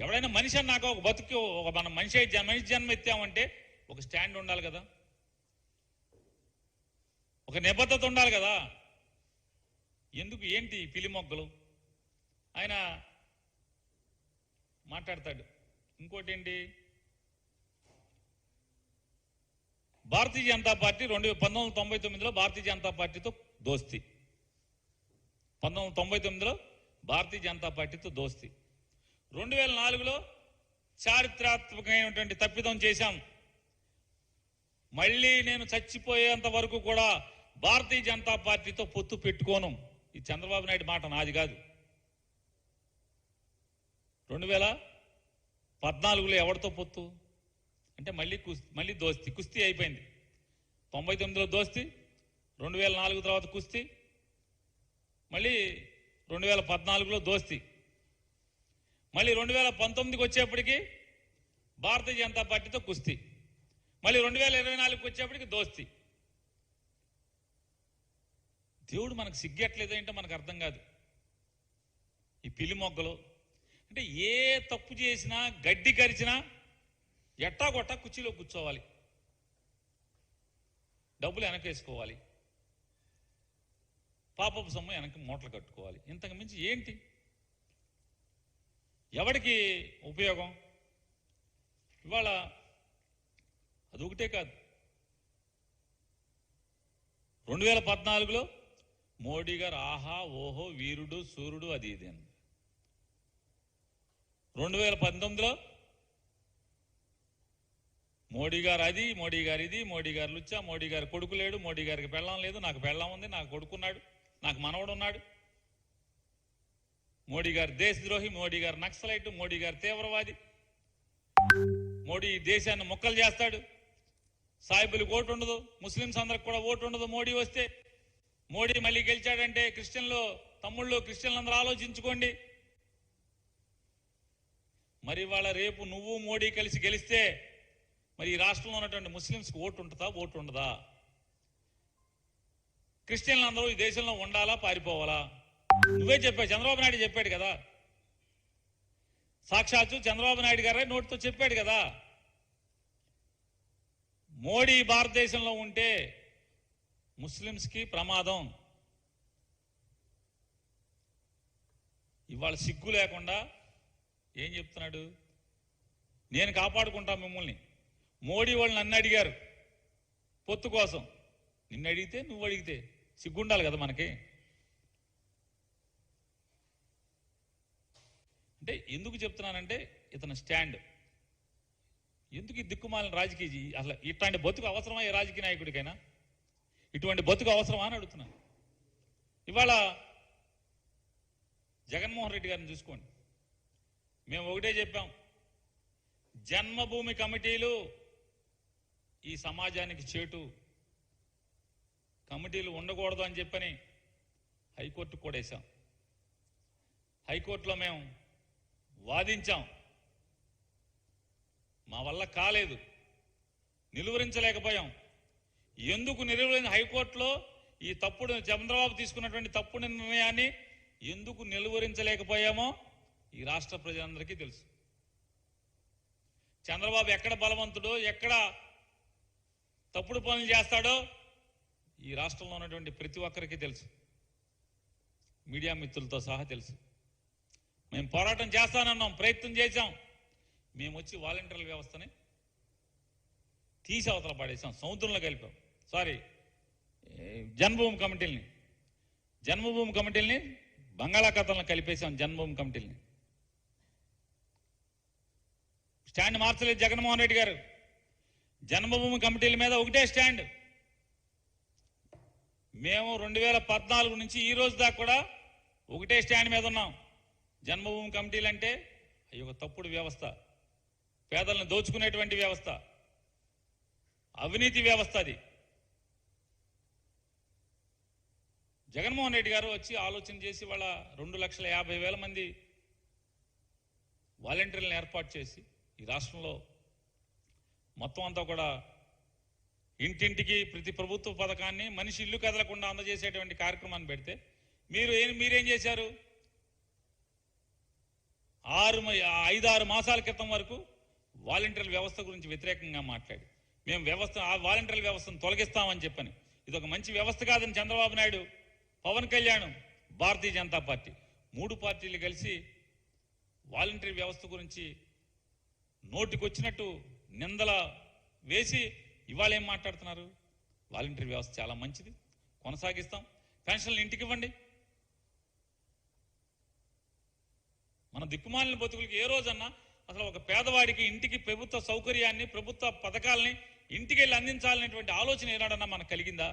ఎవడైనా మనిషి అన్నాక ఒక బతుకు ఒక మనం మనిషి జన్మ ఎత్తామంటే ఒక స్టాండ్ ఉండాలి కదా, ఒక నిబద్ధత ఉండాలి కదా. ఎందుకు ఏంటి పిలి మొగ్గలు? ఆయన మాట్లాడతాడు. ఇంకోటి ఏంటి, భారతీయ జనతా పార్టీ 1999లో భారతీయ జనతా పార్టీతో దోస్తీ, 1999లో భారతీయ జనతా పార్టీతో దోస్తీ, 2004లో చారిత్రాత్మకమైనటువంటి తప్పిదం చేశాం, మళ్ళీ నేను చచ్చిపోయేంత వరకు కూడా భారతీయ జనతా పార్టీతో పొత్తు పెట్టుకోను. ఈ చంద్రబాబు నాయుడు మాట నాది కాదు. 2014లో ఎవరితో పొత్తు అంటే మళ్ళీ దోస్తీ, కుస్తీ అయిపోయింది. 99లో దోస్తీ, 2004 తర్వాత కుస్తీ, మళ్ళీ 2014లో దోస్తీ, మళ్ళీ 2019కి వచ్చేప్పటికి భారతీయ జనతా పార్టీతో కుస్తీ, మళ్ళీ 2024కి వచ్చేప్పటికి దోస్తీ. దేవుడు మనకు సిగ్గట్లేదు అంటే మనకు అర్థం కాదు. ఈ పిలి మొగ్గలు అంటే ఏ తప్పు చేసినా గడ్డి కరిచినా ఎట్టాగొట్టా కుర్చీలో కూర్చోవాలి, డబ్బులు వెనకేసుకోవాలి, పాపపు సొమ్ము వెనక్కి మూటలు కట్టుకోవాలి. ఇంతకు మించి ఏంటి? ఎవరికి ఉపయోగం? ఇవాళ అదొకటే కాదు, 2014లో మోడీ గారు ఆహా ఓహో వీరుడు సూర్యుడు అది ఇది అని, 2019లో మోడీ గారు అది, మోడీ గారు ఇది, మోడీ గారు లుచ్చా, మోడీ గారు కొడుకు లేడు, మోడీ గారికి పెళ్ళం లేదు, నాకు పెళ్ళం ఉంది, నాకు కొడుకున్నాడు, నాకు మనవడు ఉన్నాడు, మోడీ గారు దేశద్రోహి, మోడీ గారు నక్సలైట్, మోడీ గారు తీవ్రవాది, మోడీ దేశాన్ని మొక్కలు చేస్తాడు, సాయిబులకు ఓటు ఉండదు, ముస్లింస్ అందరికి కూడా ఓటు ఉండదు మోడీ వస్తే. మోడీ మళ్ళీ గెలిచాడంటే క్రిస్టియన్లందరూ ఆలోచించుకోండి. మరి వాళ్ళ రేపు నువ్వు మోడీ కలిసి గెలిస్తే మరి ఈ రాష్ట్రంలో ఉన్నటువంటి ముస్లింస్కి ఓటు ఉంటుందా, ఓటు ఉండదా? క్రిస్టియన్లందరూ ఈ దేశంలో ఉండాలా, పారిపోవాలా? నువ్వే చెప్పావు, చంద్రబాబు నాయుడు చెప్పాడు కదా, సాక్షాత్తు చంద్రబాబు నాయుడు గారే నోటితో చెప్పాడు కదా, మోడీ భారతదేశంలో ఉంటే ముస్లింస్కి ప్రమాదం. ఇవాళ సిగ్గు లేకుండా ఏం చెప్తున్నాడు, నేను కాపాడుకుంటా మిమ్మల్ని. మోడీ వాళ్ళు నన్ను అడిగారు పొత్తు కోసం, నిన్ను అడిగితే నువ్వు అడిగితే సిగ్గుండాలి కదా మనకి. అంటే ఎందుకు చెప్తున్నానంటే ఇతను స్టాండ్, ఎందుకు ఈ దిక్కుమాలిన రాజకీయ, అసలు ఇట్లాంటి బతుకు అవసరమా ఏ రాజకీయ నాయకుడికైనా? ఇటువంటి బతుకు అవసరమా అని అడుగుతున్నాను. ఇవాళ జగన్మోహన్ రెడ్డి గారిని చూసుకోండి, మేము ఒకటే చెప్పాం, జన్మభూమి కమిటీలు ఈ సమాజానికి చేటు, కమిటీలు ఉండకూడదు అని చెప్పని హైకోర్టుకు కూడా వేశాం. హైకోర్టులో మేము వాదించాం, మా వల్ల కాలేదు, నిలువరించలేకపోయాం. ఎందుకు నిలువరించిన హైకోర్టులో ఈ తప్పుడు చంద్రబాబు తీసుకున్నటువంటి తప్పుడు నిర్ణయాన్ని ఎందుకు నిలువరించలేకపోయామో ఈ రాష్ట్ర ప్రజలందరికీ తెలుసు. చంద్రబాబు ఎక్కడ బలవంతుడో, ఎక్కడ తప్పుడు పనులు చేస్తాడో ఈ రాష్ట్రంలో ఉన్నటువంటి ప్రతి ఒక్కరికి తెలుసు, మీడియా మిత్రులతో సహా తెలుసు. మేము పోరాటం చేస్తానన్నాం, ప్రయత్నం చేశాం. మేము వచ్చి వాలంటీర్ల వ్యవస్థని తీసి అవతల పడేసాం, సముద్రంలో కలిపాం. జన్మభూమి కమిటీలని బంగాళాఖాతంలో కలిపేశాం. జన్మభూమి కమిటీలని స్టాండ్ మార్చలేదు జగన్మోహన్ రెడ్డి గారు. జన్మభూమి కమిటీల మీద ఒకటే స్టాండ్. మేము 2014 నుంచి ఈ రోజు దాకా కూడా ఒకటే స్టాండ్ మీద ఉన్నాం. జన్మభూమి కమిటీలు అంటే అవి ఒక తప్పుడు వ్యవస్థ, పేదలను దోచుకునేటువంటి వ్యవస్థ, అవినీతి వ్యవస్థ. అది జగన్మోహన్ రెడ్డి గారు వచ్చి ఆలోచన చేసి వాళ్ళ 2,50,000 మంది వాలంటీర్లను ఏర్పాటు చేసి ఈ రాష్ట్రంలో మొత్తం అంతా కూడా ఇంటింటికి ప్రతి ప్రభుత్వ పథకాన్ని మనిషి ఇల్లు కదలకుండా అందజేసేటువంటి కార్యక్రమాన్ని పెడితే మీరేం చేశారు? 5-6 మాసాల క్రితం వరకు వాలంటీర్ల వ్యవస్థ గురించి వ్యతిరేకంగా మాట్లాడి మేము ఆ వాలంటీర్ల వ్యవస్థను తొలగిస్తామని చెప్పని ఇది ఒక మంచి వ్యవస్థ కాదని చంద్రబాబు నాయుడు, పవన్ కళ్యాణ్, భారతీయ జనతా పార్టీ 3 పార్టీలు కలిసి వాలంటీర్ వ్యవస్థ గురించి నోటికొచ్చినట్టు నిందల వేసి ఇవాళ ఏం మాట్లాడుతున్నారు? వాలంటీర్ వ్యవస్థ చాలా మంచిది, కొనసాగిస్తాం, పెన్షన్లు ఇంటికి ఇవ్వండి. మన దిక్కుమాలిన బతుకులకి ఏ రోజన్నా అసలు ఒక పేదవాడికి ఇంటికి ప్రభుత్వ సౌకర్యాన్ని, ప్రభుత్వ పథకాలని ఇంటికి వెళ్ళి అందించాలనేటువంటి ఆలోచన ఏనాడన్నా మనకు కలిగిందా?